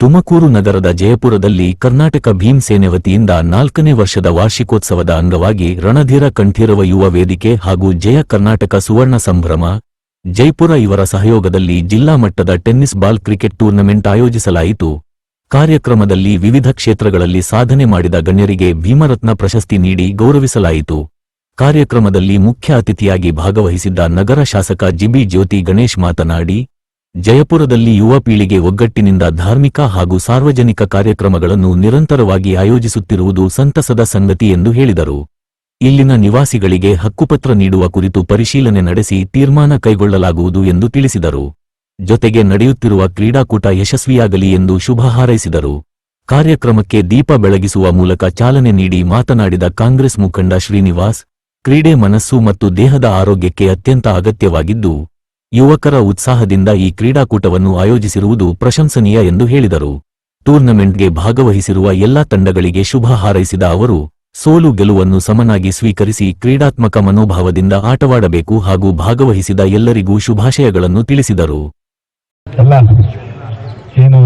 ತುಮಕೂರು ನಗರದ ಜಯಪುರದಲ್ಲಿ ಕರ್ನಾಟಕ ಭೀಮ್ ಸೇನೆ ವತಿಯಿಂದ 4ನೇ ವರ್ಷದ ವಾರ್ಷಿಕೋತ್ಸವದ ಅಂಗವಾಗಿ ರಣಧೀರ ಕಂಠೀರವ ಯುವ ವೇದಿಕೆ ಹಾಗೂ ಜಯ ಕರ್ನಾಟಕ ಸುವರ್ಣ ಸಂಭ್ರಮ ಜೈಪುರ ಇವರ ಸಹಯೋಗದಲ್ಲಿ ಜಿಲ್ಲಾ ಮಟ್ಟದ ಟೆನ್ನಿಸ್ ಬಾಲ್ ಕ್ರಿಕೆಟ್ ಟೂರ್ನಮೆಂಟ್ ಆಯೋಜಿಸಲಾಯಿತು. ಕಾರ್ಯಕ್ರಮದಲ್ಲಿ ವಿವಿಧ ಕ್ಷೇತ್ರಗಳಲ್ಲಿ ಸಾಧನೆ ಮಾಡಿದ ಗಣ್ಯರಿಗೆ ಭೀಮರತ್ನ ಪ್ರಶಸ್ತಿ ನೀಡಿ ಗೌರವಿಸಲಾಯಿತು. ಕಾರ್ಯಕ್ರಮದಲ್ಲಿ ಮುಖ್ಯ ಅತಿಥಿಯಾಗಿ ಭಾಗವಹಿಸಿದ್ದ ನಗರ ಶಾಸಕ ಜಿಬಿ ಜ್ಯೋತಿ ಗಣೇಶ್ ಮಾತನಾಡಿ, ಜಯಪುರದಲ್ಲಿ ಯುವ ಪೀಳಿಗೆ ಒಗ್ಗಟ್ಟಿನಿಂದ ಧಾರ್ಮಿಕ ಹಾಗೂ ಸಾರ್ವಜನಿಕ ಕಾರ್ಯಕ್ರಮಗಳನ್ನು ನಿರಂತರವಾಗಿ ಆಯೋಜಿಸುತ್ತಿರುವುದು ಸಂತಸದ ಸಂಗತಿ ಎಂದು ಹೇಳಿದರು. ಇಲ್ಲಿನ ನಿವಾಸಿಗಳಿಗೆ ಹಕ್ಕುಪತ್ರ ನೀಡುವ ಕುರಿತು ಪರಿಶೀಲನೆ ನಡೆಸಿ ತೀರ್ಮಾನ ಕೈಗೊಳ್ಳಲಾಗುವುದು ಎಂದು ತಿಳಿಸಿದರು. ಜೊತೆಗೆ ನಡೆಯುತ್ತಿರುವ ಕ್ರೀಡಾಕೂಟ ಯಶಸ್ವಿಯಾಗಲಿ ಎಂದು ಶುಭ ಹಾರೈಸಿದರು. ಕಾರ್ಯಕ್ರಮಕ್ಕೆ ದೀಪ ಬೆಳಗಿಸುವ ಮೂಲಕ ಚಾಲನೆ ನೀಡಿ ಮಾತನಾಡಿದ ಕಾಂಗ್ರೆಸ್ ಮುಖಂಡ ಶ್ರೀನಿವಾಸ್, ಕ್ರೀಡೆ ಮನಸ್ಸು ಮತ್ತು ದೇಹದ ಆರೋಗ್ಯಕ್ಕೆ ಅತ್ಯಂತ ಅಗತ್ಯವಾಗಿದ್ದು, ಯುವಕರ ಉತ್ಸಾಹದಿಂದ ಈ ಕ್ರೀಡಾಕೂಟವನ್ನು ಆಯೋಜಿಸಿರುವುದು ಪ್ರಶಂಸನೀಯ ಎಂದು ಹೇಳಿದರು. ಟೂರ್ನಮೆಂಟ್ಗೆ ಭಾಗವಹಿಸಿರುವ ಎಲ್ಲಾ ತಂಡಗಳಿಗೆ ಶುಭ ಹಾರೈಸಿದ ಅವರು, ಸೋಲು ಗೆಲುವನ್ನು ಸಮನಾಗಿ ಸ್ವೀಕರಿಸಿ ಕ್ರೀಡಾತ್ಮಕ ಮನೋಭಾವದಿಂದ ಆಟವಾಡಬೇಕು ಹಾಗೂ ಭಾಗವಹಿಸಿದ ಎಲ್ಲರಿಗೂ ಶುಭಾಶಯಗಳನ್ನು ತಿಳಿಸಿದರು. ಏನು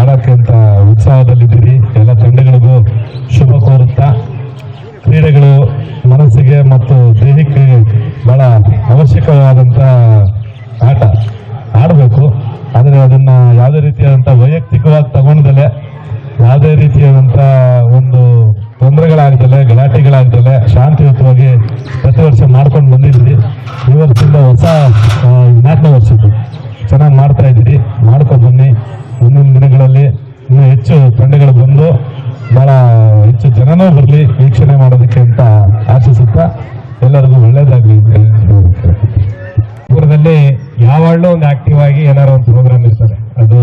ಆಡೋಕ್ಕಿಂತ ಉತ್ಸಾಹದಲ್ಲಿದ್ದೀರಿ, ಎಲ್ಲ ತಂಡಗಳಿಗೂ ಶುಭ ಕೋರುತ್ತಾ, ಕ್ರೀಡೆಗಳು ಮನಸ್ಸಿಗೆ ಮತ್ತು ದೇಹಕ್ಕೆ ಬಹಳ ಅವಶ್ಯಕವಾದಂಥ ಆಟ ಆಡಬೇಕು. ಆದರೆ ಅದನ್ನ ಯಾವುದೇ ರೀತಿಯಾದಂಥ ವೈಯಕ್ತಿಕವಾಗಿ ತಗೊಂಡದಲ್ಲೇ, ಯಾವುದೇ ರೀತಿಯಾದಂಥ ಒಂದು ತೊಂದರೆಗಳಾಗ್ದಲೆ, ಗಲಾಟೆಗಳಾಗ್ದಲೆ ಶಾಂತಿಯುತವಾಗಿ ಪ್ರತಿ ವರ್ಷ ಮಾಡ್ಕೊಂಡು ಬಂದಿದ್ರಿ. ಈ ವರ್ಷದಿಂದ ಹೊಸ 4ನೇ ವರ್ಷದ್ದು ಚೆನ್ನಾಗಿ ಮಾಡ್ತಾ ಇದ್ದೀರಿ. ಮಾಡ್ಕೊಂಡು ಬನ್ನಿ. ಮುಂದಿನ ದಿನಗಳಲ್ಲಿ ಇನ್ನೂ ಹೆಚ್ಚು ತಂಡಗಳು ಬಂದು ಬಹಳ ಹೆಚ್ಚು ಜನನೂ ಬರಲಿ ವೀಕ್ಷಣೆ ಮಾಡೋದಕ್ಕೆ ಅಂತ ಆಶಿಸುತ್ತಾ ಎಲ್ಲರಿಗೂ ಒಳ್ಳೇದಾಗಲಿ. ಊರದಲ್ಲಿ ಯಾವಾಗಲೂ ಒಂದು ಆಕ್ಟಿವ್ ಆಗಿ ಏನಾರು ಒಂದು ಪ್ರೋಗ್ರಾಮ್ ಇರ್ತದೆ. ಅದು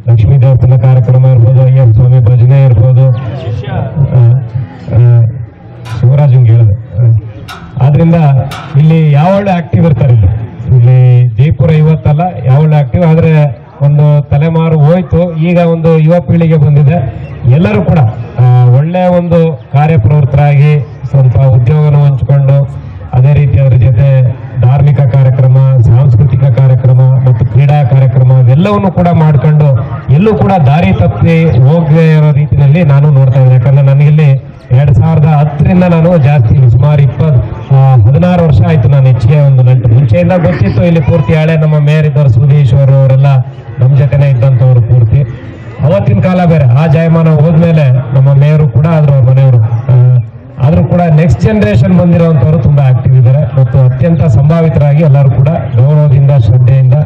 ಲಕ್ಷ್ಮೀ ದೇವಸ್ಥಾನ ಕಾರ್ಯಕ್ರಮ ಇರ್ಬೋದು, ಅಯ್ಯಪ್ಪ ಸ್ವಾಮಿ ಭಜನೆ ಇರ್ಬೋದು, ಶಿವರಾಜಂಗೆ ಹೇಳಿದೆ. ಆದ್ರಿಂದ ಇಲ್ಲಿ ಯಾವಾಗಲೂ ಆಕ್ಟಿವ್ ಇರ್ತಾರೆ. ಇಲ್ಲಿ ಜೈಪುರ ಇವತ್ತಲ್ಲ, ಯಾವಾಗಲೂ ಆಕ್ಟಿವ್. ಆದ್ರೆ ಒಂದು ತಲೆಮಾರು ಹೋಯ್ತು, ಈಗ ಒಂದು ಯುವ ಪೀಳಿಗೆ ಬಂದಿದೆ. ಎಲ್ಲರೂ ಕೂಡ ಒಳ್ಳೆಯ ಒಂದು ಕಾರ್ಯಪ್ರವೃತ್ತರಾಗಿ ಸ್ವಲ್ಪ ಉದ್ಯೋಗನ ಹಂಚಿಕೊಂಡು, ಅದೇ ರೀತಿ ಅದರ ಜೊತೆ ಧಾರ್ಮಿಕ ಕಾರ್ಯಕ್ರಮ, ಸಾಂಸ್ಕೃತಿಕ ಕಾರ್ಯಕ್ರಮ ಮತ್ತು ಕ್ರೀಡಾ ಕಾರ್ಯಕ್ರಮ ಇವೆಲ್ಲವನ್ನು ಕೂಡ ಮಾಡ್ಕೊಂಡು ಎಲ್ಲೂ ಕೂಡ ದಾರಿ ತಪ್ಪಿ ಹೋಗದೇ ಇರೋ ರೀತಿಯಲ್ಲಿ ನಾನು ನೋಡ್ತಾ ಇದ್ದೀನಿ. ಯಾಕಂದ್ರೆ ನನಗಿಲ್ಲಿ 2010ರಿಂದ ನಾನು ಜಾಸ್ತಿ ಸುಮಾರು 16 ವರ್ಷ ಆಯ್ತು ನಾನು ಹೆಚ್ಚಿಗೆ ಒಂದು ನಂಟು. ಮುಂಚೆಯಿಂದ ಗೊತ್ತಿತ್ತು ಇಲ್ಲಿ ಪೂರ್ತಿ ಹಳೆ ನಮ್ಮ ಮೇಯರ್ ಇದ್ದವರು ಸುಧೀಶ್ವರು ಅವರೆಲ್ಲ ನಮ್ಮ ಜೊತೆನೇ ಇದ್ದಂಥವ್ರು ಪೂರ್ತಿ. ಅವತ್ತಿನ ಕಾಲ ಬೇರೆ, ಆ ಜಾಯಮಾನ ಹೋದ್ಮೇಲೆ ನಮ್ಮ ಮೇಯರು ಕೂಡ ಆದ್ರು, ಅವ್ರ ಮನೆಯವರು ಆದ್ರೂ ಕೂಡ ನೆಕ್ಸ್ಟ್ ಜನರೇಷನ್ ಬಂದಿರುವಂತವರು ತುಂಬಾ ಆಕ್ಟಿವ್ ಇದ್ದಾರೆ ಮತ್ತು ಅತ್ಯಂತ ಸಂಭಾವಿತರಾಗಿ ಎಲ್ಲರೂ ಕೂಡ ಗೌರವದಿಂದ ಶ್ರದ್ಧೆಯಿಂದ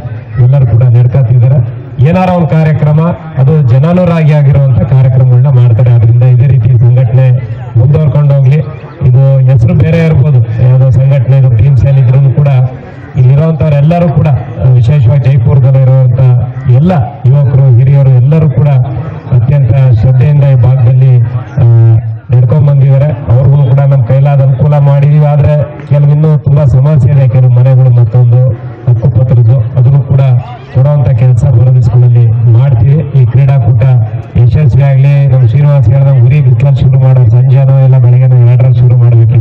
ಎಲ್ಲರೂ ಕೂಡ ನಡ್ಕೊತಿದ್ದಾರೆ. ಏನಾರ ಒಂದು ಕಾರ್ಯಕ್ರಮ ಅದು ಜನಾನುರಾಗಿ ಆಗಿರುವಂತ ಕಾರ್ಯಕ್ರಮಗಳನ್ನ ಮಾಡ್ತಾರೆ. ಅದರಿಂದ ಇದೇ ರೀತಿ ಸಂಘಟನೆ ಮುಂದುವರ್ಕೊಂಡು ಹೋಗ್ಲಿ. ಇದು ಹೆಸರು ಬೇರೆ ಇರ್ಬೋದು, ಯಾವುದೋ ಸಂಘಟನೆ ಭೀಮ್ ಸೇನೆ ಇದ್ರೂ ಕೂಡ ಇಲ್ಲಿರುವಂತವ್ರೆಲ್ಲರೂ ಕೂಡ, ವಿಶೇಷವಾಗಿ ಜೈಪುರದಲ್ಲಿ ಇರುವಂತ ಎಲ್ಲ ಯುವಕರು ಹಿರಿಯರು ಎಲ್ಲರೂ ಕೂಡ ಅತ್ಯಂತ ಶ್ರದ್ಧೆಯಿಂದ ಈ ಭಾಗದಲ್ಲಿ ನಡ್ಕೊಂಡ್ ಬಂದಿದ್ದಾರೆ. ಅವ್ರಿಗೂ ಕೂಡ ನಮ್ಮ ಕೈಲಾದ ಅನುಕೂಲ ಮಾಡಿದೀವಿ. ಆದ್ರೆ ಕೆಲವಿನ್ನೂ ತುಂಬಾ ಸಮಸ್ಯೆ ಇದೆ, ಕೆಲವು ಮನೆಗಳು ಮತ್ತೊಂದು ಹಕ್ಕುಪತ್ರದ್ದು, ಅದನ್ನು ಕೂಡ ಕೊಡುವಂತ ಕೆಲಸ ಬರದಿಸ್ಕೊಳ್ಳಿ ಮಾಡ್ತೀವಿ. ಈ ಕ್ರೀಡಾಕೂಟ ಯಶಸ್ವಿ ಆಗ್ಲಿ. ನಮ್ಮ ಶ್ರೀನಿವಾಸ್ ಹೇಳಿದ ಉರಿ ಬಿತ್ತಲು ಶುರು ಮಾಡೋ, ಸಂಜೆನೋ ಎಲ್ಲ ಬೆಳಗ್ಗೆನೋ 2ರಲ್ಲಿ ಶುರು ಮಾಡಬೇಕು.